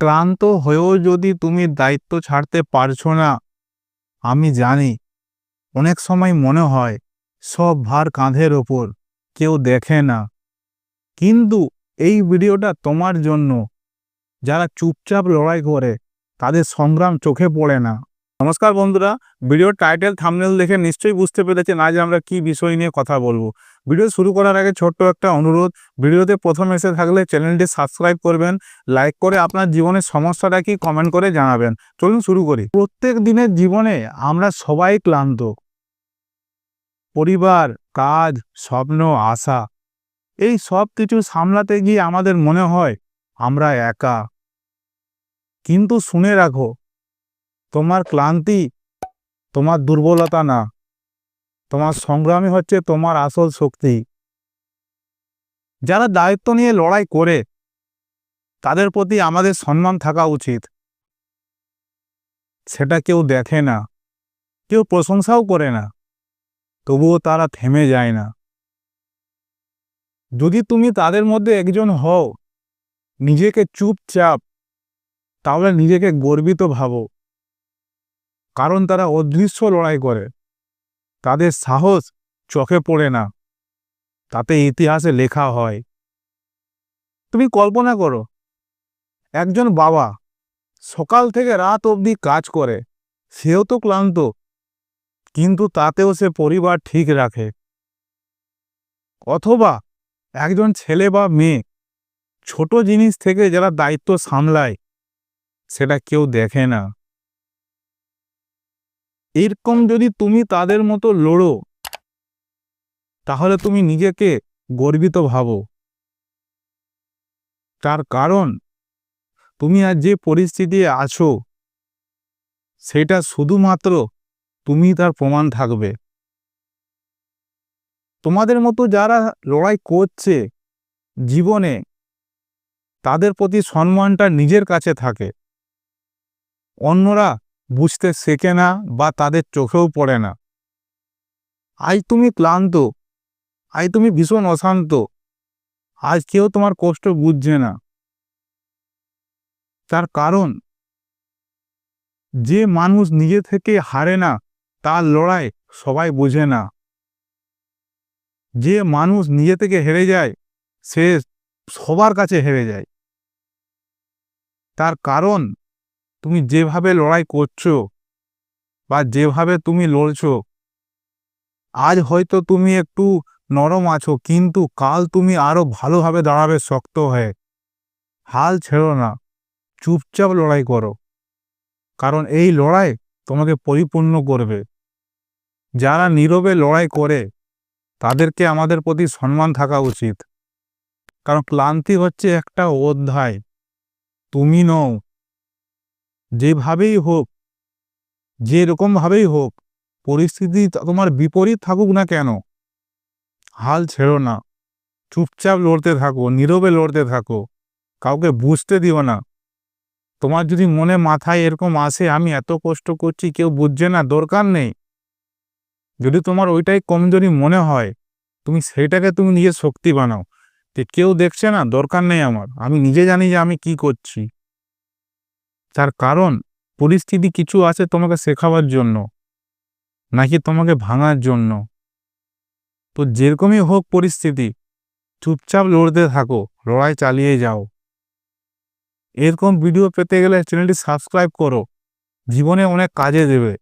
ক্লান্ত হয়েও যদি তুমি দায়িত্ব ছাড়তে পারছো না, আমি জানি অনেক সময় মনে হয় সব ভার কাঁধের ওপর, কেউ দেখে না। কিন্তু এই ভিডিওটা তোমার জন্য, যারা চুপচাপ লড়াই করে, তাদের সংগ্রাম চোখে পড়ে না। নমস্কার বন্ধুরা, ভিডিওর টাইটেল থাম্বনেল দেখে নিশ্চয়ই বুঝতে পেরেছেন আজ আমরা কি বিষয় নিয়ে কথা বলবো। ভিডিও শুরু করার আগে ছোট্ট একটা অনুরোধ, ভিডিওতে প্রথম এসে থাকলে চ্যানেলটি সাবস্ক্রাইব করবেন, লাইক করে আপনার জীবনের সমস্যাটা কি কমেন্ট করে জানাবেন। চলুন শুরু করি। প্রত্যেক দিনের জীবনে আমরা সবাই ক্লান্ত। পরিবার, কাজ, স্বপ্ন, আশা, এই সব কিছু সামলাতে গিয়ে আমাদের মনে হয় আমরা একা। কিন্তু শুনে রাখো, তোমার ক্লান্তি তোমার দুর্বলতা না, তোমার সংগ্রামই হচ্ছে তোমার আসল শক্তি। যারা দায়িত্ব নিয়ে লড়াই করে, তাদের প্রতি আমাদের সম্মান থাকা উচিত। সেটা কেউ দেখে না, কেউ প্রশংসাও করে না, তবুও তারা থেমে যায় না। যদি তুমি তাদের মধ্যে একজন হও, নিজেকে চুপচাপ, তাহলে নিজেকে গর্বিত ভাবো। কারণ তারা অদৃশ্য লড়াই করে, তাদের সাহস চোখে পড়ে না, তাতে ইতিহাসে লেখা হয়। তুমি কল্পনা করো, একজন বাবা সকাল থেকে রাত অবধি কাজ করে, সেও তো ক্লান্ত, কিন্তু তাতেও সে পরিবার ঠিক রাখে। অথবা একজন ছেলে বা মেয়ে ছোট জিনিস থেকে যারা দায়িত্ব সামলায়, সেটা কেউ দেখে না। এরকম যদি তুমি তাদের মতো লড়ো, তাহলে তুমি নিজেকে গর্বিত ভাবো। তার কারণ তুমি আজ যে পরিস্থিতি আছো, সেটা শুধুমাত্র তুমি তার প্রমাণ থাকবে। তোমাদের মতো যারা লড়াই করছে জীবনে, তাদের প্রতি সম্মানটা নিজের কাছে থাকে। অন্যরা বুঝতে শেখে না বা তাদের চোখেও পড়ে না। আজ তুমি ক্লান্ত, আজ তুমি ভীষণ অশান্ত, আজ কেউ তোমার কষ্ট বুঝছে না। তার কারণ যে মানুষ নিজে থেকে হারে না, তার লড়াই সবাই বোঝে না। যে মানুষ নিজে থেকে হেরে যায়, সে সবার কাছে হেরে যায়। তার কারণ তুমি যেভাবে লড়াই করছো বা যেভাবে তুমি লড়ছো, আজ হয়তো তুমি একটু নরম আছো, কিন্তু কাল তুমি আরো ভালোভাবে দাঁড়াবে শক্ত হয়ে। হাল ছেড়ো না, চুপচাপ লড়াই করো, কারণ এই লড়াই তোমাকে পরিপূর্ণ করবে। যারা নীরবে লড়াই করে, তাদেরকে আমাদের প্রতি সম্মান থাকা উচিত। কারণ ক্লান্তি হচ্ছে একটা অধ্যায়, তুমি নও। যেভাবেই হোক, যেরকমভাবেই হোক, পরিস্থিতি তোমার বিপরীত থাকুক না কেন, হাল ছেড়ো না, চুপচাপ লড়তে থাকো, নীরবে লড়তে থাকো, কাউকে বুঝতে দিও না। তোমার যদি মনে মাথায় এরকম আসে আমি এত কষ্ট করছি কেউ বুঝছে না, দরকার নেই। যদি তোমার ওইটাই কমজোরি মনে হয়, তুমি সেইটাকে তুমি নিজের শক্তি বানাও, যে কেউ দেখছে না, দরকার নেই আমার, আমি নিজে জানি যে আমি কি করছি। তার কারণ পরিস্থিতি কিছু আছে তোমাকে শেখাবার জন্য, নাকি তোমাকে ভাঙার জন্য। তো যেরকমই হোক পরিস্থিতি, চুপচাপ লড়তে থাকো, লড়াই চালিয়ে যাও। এরকম ভিডিও পেতে গেলে চ্যানেলটি সাবস্ক্রাইব করো, জীবনে অনেক কাজে দেবে।